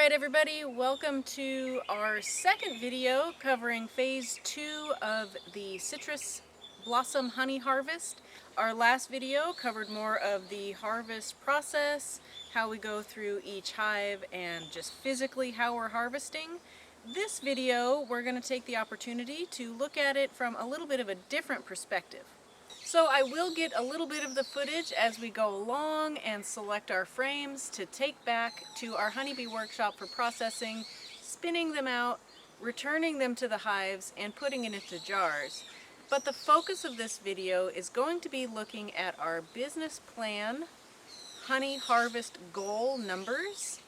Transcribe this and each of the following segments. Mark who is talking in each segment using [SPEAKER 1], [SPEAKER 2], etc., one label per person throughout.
[SPEAKER 1] Alright everybody, welcome to our second video covering phase 2 of the citrus blossom honey harvest. Our last video covered more of the harvest process, how we go through each hive, and just physically how we're harvesting. This video, we're going to take the opportunity to look at it from a little bit of a different perspective. So I will get a little bit of the footage as we go along and select our frames to take back to our honeybee workshop for processing, spinning them out, returning them to the hives, and putting it into jars. But the focus of this video is going to be looking at our business plan, honey harvest goal numbers,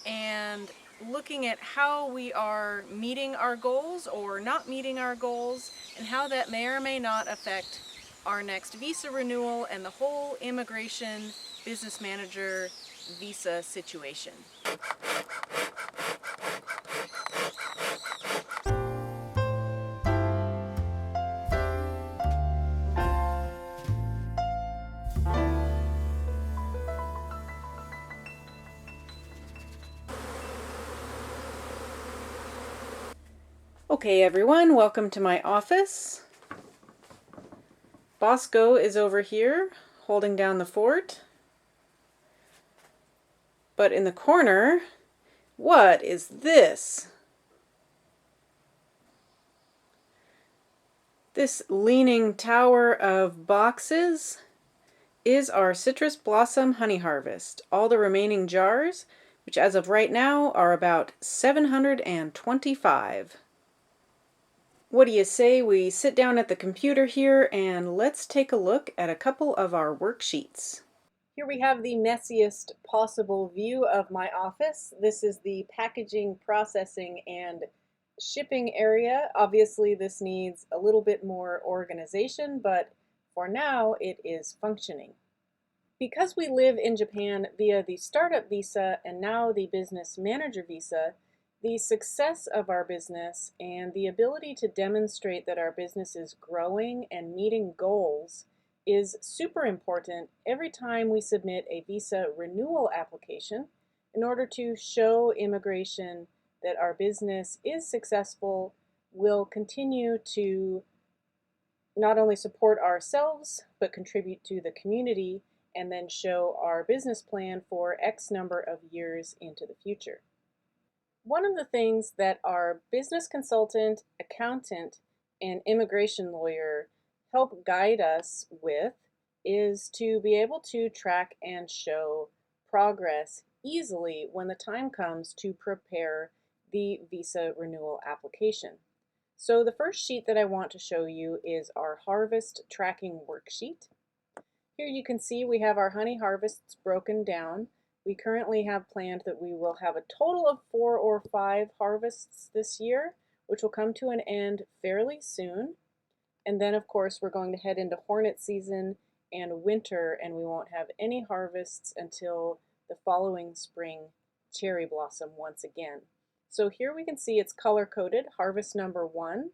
[SPEAKER 1] and looking at how we are meeting our goals or not meeting our goals, and how that may or may not affect our next visa renewal and the whole immigration business manager visa situation. Okay everyone, welcome to my office. Bosco is over here holding down the fort. But in the corner, what is this? This leaning tower of boxes is our citrus blossom honey harvest. All the remaining jars, which as of right now are about 725. What do you say we sit down at the computer here and let's take a look at a couple of our worksheets. Here we have the messiest possible view of my office. This is the packaging, processing, and shipping area. Obviously this needs a little bit more organization, but for now it is functioning. Because we live in Japan via the startup visa and now the business manager visa, the success of our business and the ability to demonstrate that our business is growing and meeting goals is super important every time we submit a visa renewal application in order to show immigration that our business is successful, will continue to not only support ourselves but contribute to the community, and then show our business plan for X number of years into the future. One of the things that our business consultant, accountant, and immigration lawyer help guide us with is to be able to track and show progress easily when the time comes to prepare the visa renewal application. So the first sheet that I want to show you is our harvest tracking worksheet. Here you can see we have our honey harvests broken down. We currently have planned that we will have a total of 4 or 5 harvests this year, which will come to an end fairly soon. And then of course we're going to head into hornet season and winter, and we won't have any harvests until the following spring cherry blossom once again. So here we can see it's color-coded. Harvest number 1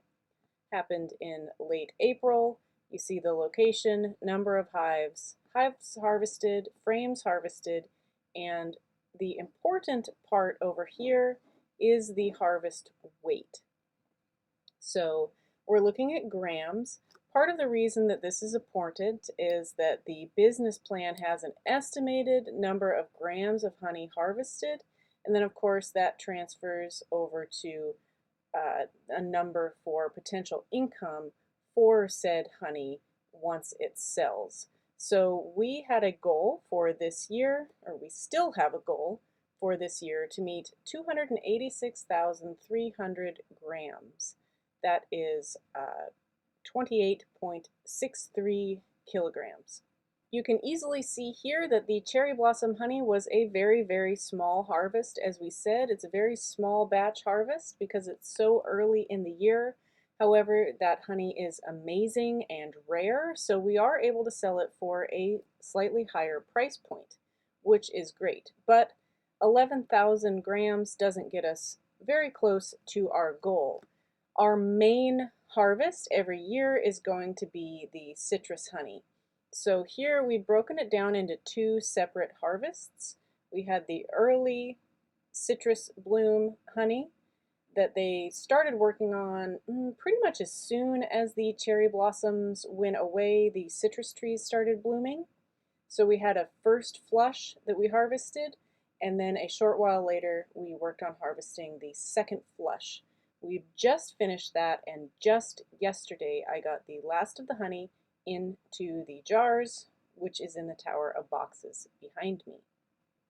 [SPEAKER 1] happened in late April. You see the location, number of hives, hives harvested, frames harvested, and the important part over here is the harvest weight. So we're looking at grams. Part of the reason that this is important is that the business plan has an estimated number of grams of honey harvested, and then of course that transfers over to a number for potential income for said honey once it sells. So we had a goal for this year, or we still have a goal for this year, to meet 286,300 grams. That is 28.63 kilograms. You can easily see here that the cherry blossom honey was a very, very small harvest. As we said, it's a very small batch harvest because it's so early in the year. However, that honey is amazing and rare, so we are able to sell it for a slightly higher price point, which is great. But 11,000 grams doesn't get us very close to our goal. Our main harvest every year is going to be the citrus honey. So here we've broken it down into 2 separate harvests. We had the early citrus bloom honey that they started working on pretty much as soon as the cherry blossoms went away, the citrus trees started blooming. So we had a first flush that we harvested, and then a short while later we worked on harvesting the second flush. We've just finished that, and just yesterday I got the last of the honey into the jars, which is in the tower of boxes behind me.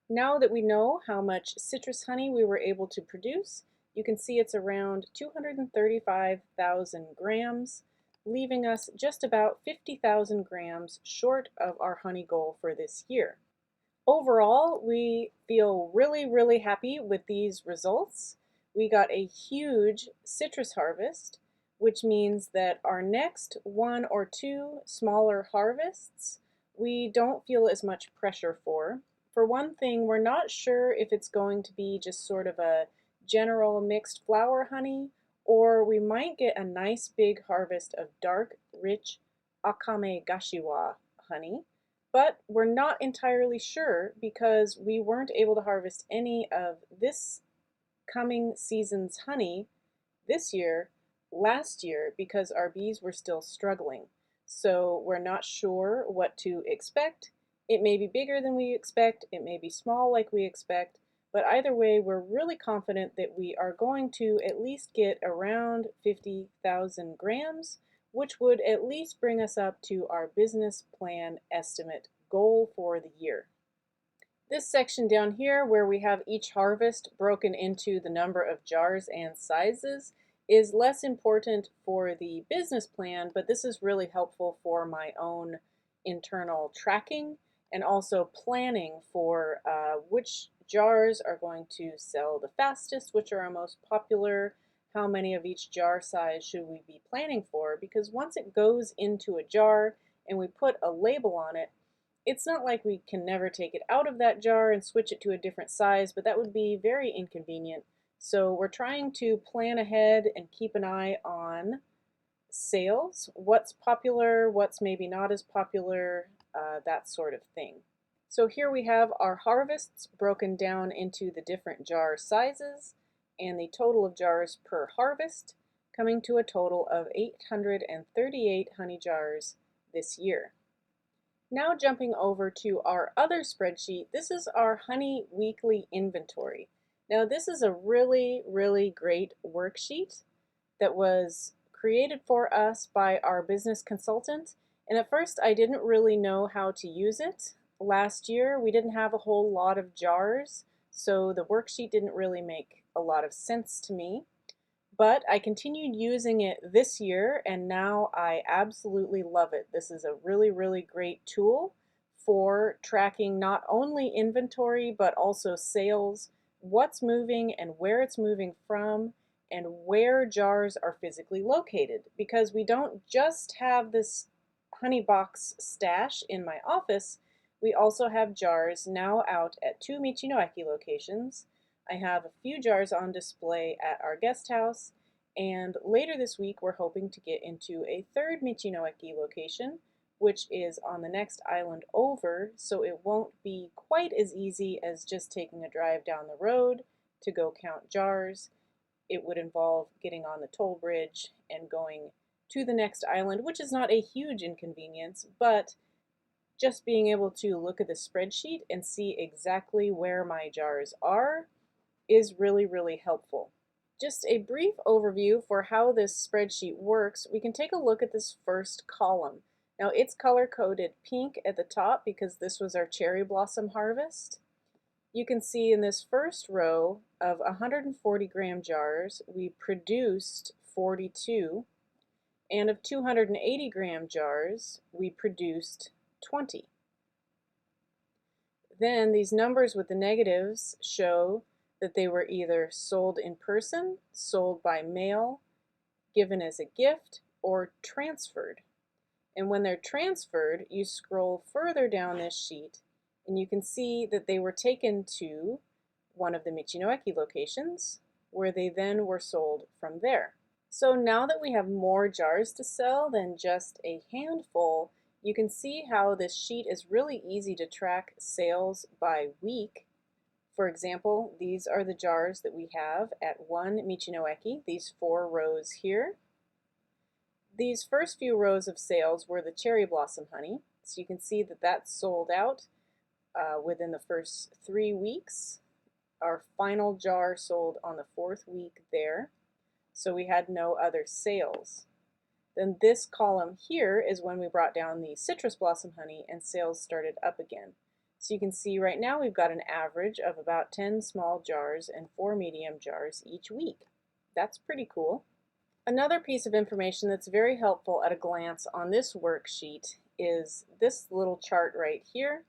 [SPEAKER 1] Now that we know how much citrus honey we were able to produce, you can see it's around 235,000 grams, leaving us just about 50,000 grams short of our honey goal for this year. Overall, we feel really happy with these results. We got a huge citrus harvest, which means that our next 1 or 2 smaller harvests, we don't feel as much pressure for. For one thing, we're not sure if it's going to be just sort of a general mixed flower honey, or we might get a nice big harvest of dark, rich Akame Gashiwa honey, but we're not entirely sure because we weren't able to harvest any of this coming season's honey this year, last year, because our bees were still struggling. So we're not sure what to expect. It may be bigger than we expect, it may be small like we expect, but either way, we're really confident that we are going to at least get around 50,000 grams, which would at least bring us up to our business plan estimate goal for the year. This section down here, where we have each harvest broken into the number of jars and sizes, is less important for the business plan, but this is really helpful for my own internal tracking and also planning for which jars are going to sell the fastest, which are our most popular, how many of each jar size should we be planning for, because once it goes into a jar and we put a label on it, it's not like we can never take it out of that jar and switch it to a different size, but that would be very inconvenient. So we're trying to plan ahead and keep an eye on sales, what's popular, what's maybe not as popular, that sort of thing. So here we have our harvests broken down into the different jar sizes and the total of jars per harvest, coming to a total of 838 honey jars this year. Now jumping over to our other spreadsheet, this is our honey weekly inventory. Now this is a really great worksheet that was created for us by our business consultant, and at first I didn't really know how to use it. Last year we didn't have a whole lot of jars, so the worksheet didn't really make a lot of sense to me. But I continued using it this year, and now I absolutely love it. This is a really great tool for tracking not only inventory but also sales, what's moving and where it's moving from, and where jars are physically located. Because we don't just have this honey box stash in my office, we also have jars now out at 2 Michinoeki locations. I have a few jars on display at our guest house, and later this week we're hoping to get into a 3rd Michinoeki location, which is on the next island over, so it won't be quite as easy as just taking a drive down the road to go count jars. It would involve getting on the toll bridge and going to the next island, which is not a huge inconvenience, but just being able to look at the spreadsheet and see exactly where my jars are is really helpful. Just a brief overview for how this spreadsheet works. We can take a look at this first column. Now it's color-coded pink at the top because this was our cherry blossom harvest. You can see in this first row of 140 gram jars, we produced 42, and of 280 gram jars, we produced 20. Then these numbers with the negatives show that they were either sold in person, sold by mail, given as a gift, or transferred. And when they're transferred, you scroll further down this sheet and you can see that they were taken to one of the Michinoeki locations, where they then were sold from there. So now that we have more jars to sell than just a handful, you can see how this sheet is really easy to track sales by week. For example, these are the jars that we have at 1 Michinoeki, these 4 rows here. These first few rows of sales were the cherry blossom honey, so you can see that that's sold out within the first 3 weeks. Our final jar sold on the 4th week there, so we had no other sales. Then this column here is when we brought down the citrus blossom honey and sales started up again. So you can see right now we've got an average of about 10 small jars and 4 medium jars each week. That's pretty cool. Another piece of information that's very helpful at a glance on this worksheet is this little chart right here.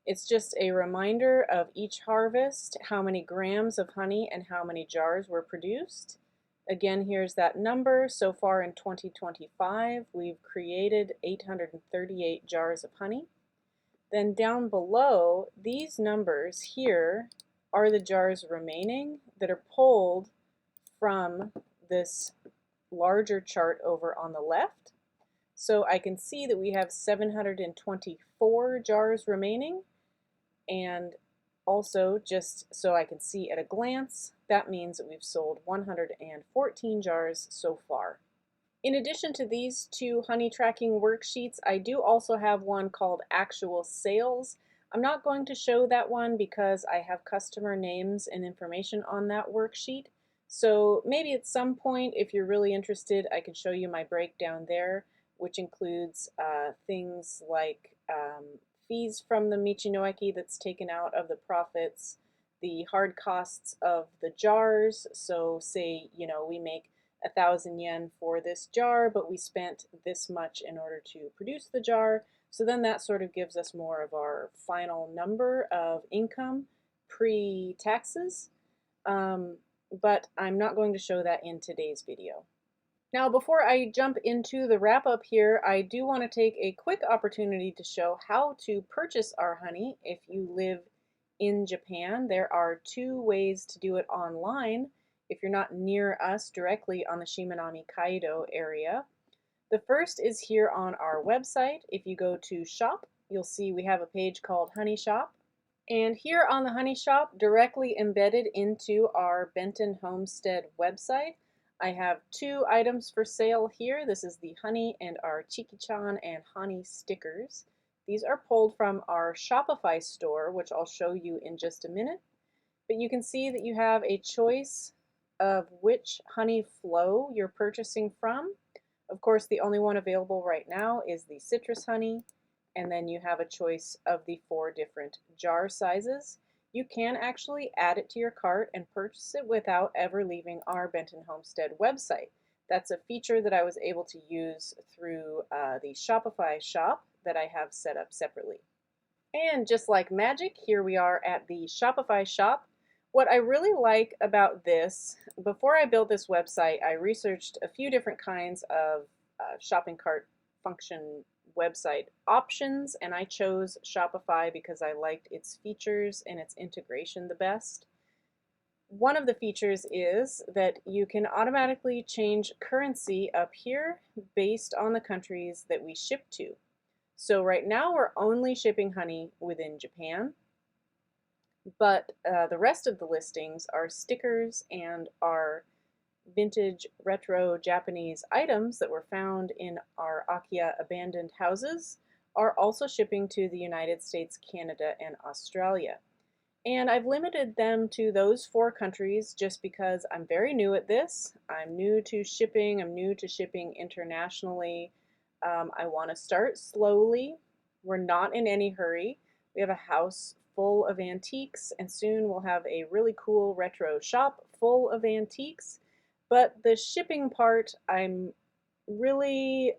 [SPEAKER 1] It's just a reminder of each harvest, how many grams of honey and how many jars were produced. Again, here's that number. So far in 2025, we've created 838 jars of honey. Then down below, these numbers here are the jars remaining that are pulled from this larger chart over on the left. So I can see that we have 724 jars remaining, and also, just so I can see at a glance, that means that we've sold 114 jars so far. In addition to these 2 honey tracking worksheets, I do also have one called Actual Sales. I'm not going to show that one because I have customer names and information on that worksheet. So maybe at some point, if you're really interested, I can show you my breakdown there, which includes things like fees from the Michinoeki that's taken out of the profits, the hard costs of the jars. So say, we make 1,000 yen for this jar, but we spent this much in order to produce the jar. So then that sort of gives us more of our final number of income pre-taxes. But I'm not going to show that in today's video. Now, before I jump into the wrap-up here, I do want to take a quick opportunity to show how to purchase our honey if you live in Japan. There are 2 ways to do it online if you're not near us directly on the Shimanami Kaido area. The first is here on our website. If you go to shop, you'll see we have a page called Honey Shop. And here on the Honey Shop, directly embedded into our Benton Homestead website, I have 2 items for sale here. This is the honey and our Chiki-chan and honey stickers. These are pulled from our Shopify store, which I'll show you in just a minute. But you can see that you have a choice of which honey flow you're purchasing from. Of course, the only one available right now is the citrus honey, and then you have a choice of the 4 different jar sizes. You can actually add it to your cart and purchase it without ever leaving our Benton Homestead website. That's a feature that I was able to use through the Shopify shop that I have set up separately. And just like magic, here we are at the Shopify shop. What I really like about this, before I built this website, I researched a few different kinds of shopping cart function website options, and I chose Shopify because I liked its features and its integration the best. One of the features is that you can automatically change currency up here based on the countries that we ship to. So right now we're only shipping honey within Japan, but the rest of the listings are stickers and are vintage retro Japanese items that were found in our Akiya abandoned houses are also shipping to the United States, Canada, and Australia. And I've limited them to those 4 countries just because I'm very new at this. I'm new to shipping. I'm new to shipping internationally. I want to start slowly. We're not in any hurry. We have a house full of antiques, and soon we'll have a really cool retro shop full of antiques. But the shipping part, I'm really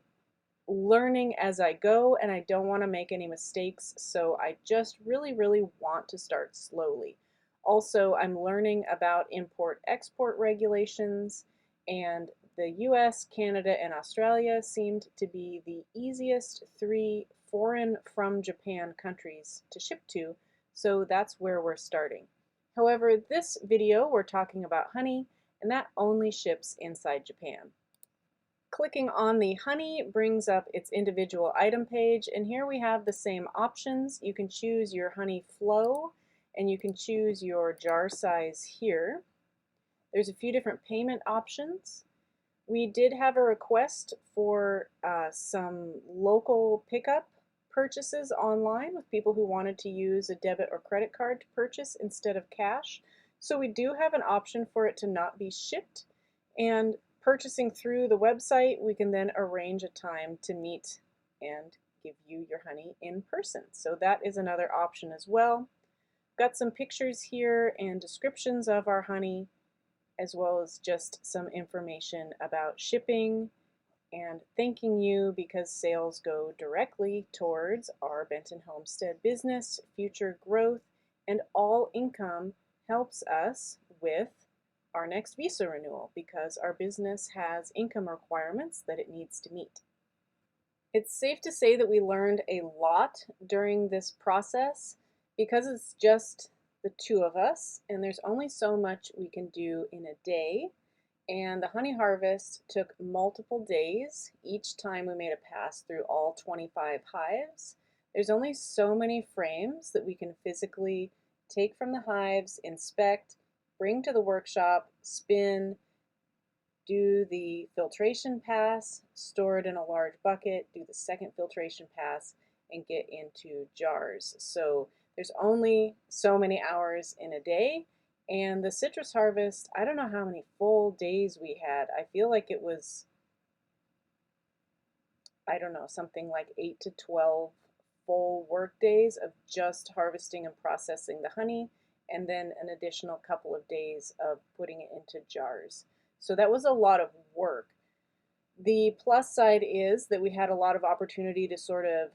[SPEAKER 1] learning as I go, and I don't want to make any mistakes, so I just really want to start slowly. Also, I'm learning about import-export regulations, and the US, Canada, and Australia seemed to be the easiest 3 foreign from Japan countries to ship to, so that's where we're starting. However, this video we're talking about honey, and that only ships inside Japan. Clicking on the honey brings up its individual item page, and here we have the same options. You can choose your honey flow, and you can choose your jar size here. There's a few different payment options. We did have a request for some local pickup purchases online with people who wanted to use a debit or credit card to purchase instead of cash. So we do have an option for it to not be shipped, and purchasing through the website, we can then arrange a time to meet and give you your honey in person. So that is another option as well. Got some pictures here and descriptions of our honey, as well as just some information about shipping and thanking you because sales go directly towards our Benton Homestead business, future growth, and all income helps us with our next visa renewal because our business has income requirements that it needs to meet. It's safe to say that we learned a lot during this process because it's just the two of us and there's only so much we can do in a day, and the honey harvest took multiple days each time we made a pass through all 25 hives. There's only so many frames that we can physically take from the hives, inspect, bring to the workshop, spin, do the filtration pass, store it in a large bucket, do the second filtration pass, and get into jars. So there's only so many hours in a day, and the citrus harvest, I don't know how many full days we had. I feel like it was, I don't know, something like 8 to 12 full work days of just harvesting and processing the honey, and then an additional couple of days of putting it into jars. So that was a lot of work. The plus side is that we had a lot of opportunity to sort of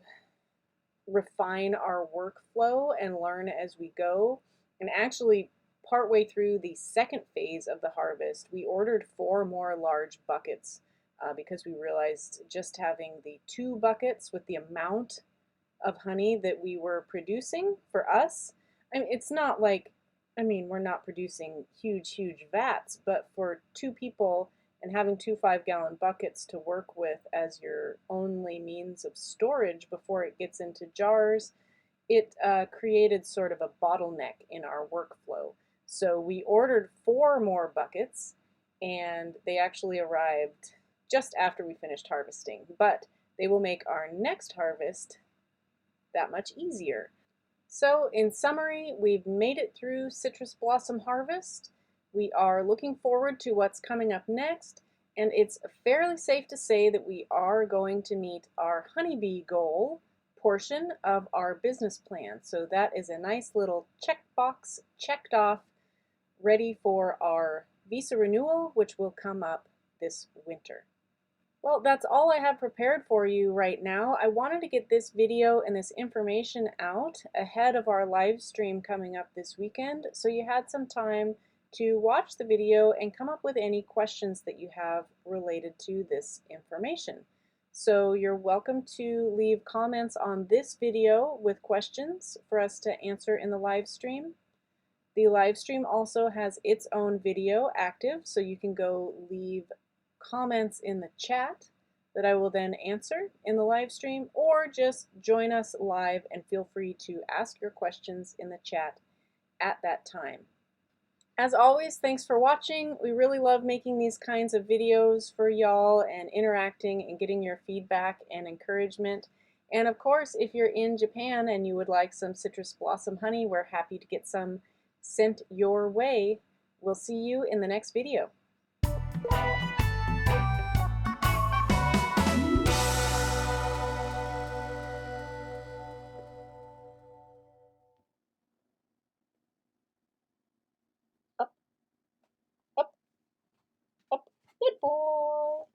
[SPEAKER 1] refine our workflow and learn as we go. And actually, partway through the second phase of the harvest, we ordered 4 more large buckets because we realized just having the 2 buckets with the amount of honey that we were producing for us, I mean, it's not like, I mean, we're not producing huge vats, but for 2 people and having 2 5-gallon buckets to work with as your only means of storage before it gets into jars, it created sort of a bottleneck in our workflow. So we ordered 4 more buckets, and they actually arrived just after we finished harvesting, but they will make our next harvest that much easier. So in summary, we've made it through citrus blossom harvest. We are looking forward to what's coming up next, and it's fairly safe to say that we are going to meet our honeybee goal portion of our business plan. So that is a nice little checkbox checked off, ready for our visa renewal, which will come up this winter. Well, that's all I have prepared for you right now. I wanted to get this video and this information out ahead of our live stream coming up this weekend, so you had some time to watch the video and come up with any questions that you have related to this information. So you're welcome to leave comments on this video with questions for us to answer in the live stream. The live stream also has its own video active, so you can go leave comments in the chat that I will then answer in the live stream, or just join us live and feel free to ask your questions in the chat at that time. As always, thanks for watching. We really love making these kinds of videos for y'all and interacting and getting your feedback and encouragement. And of course, if you're in Japan and you would like some citrus blossom honey, we're happy to get some sent your way. We'll see you in the next video.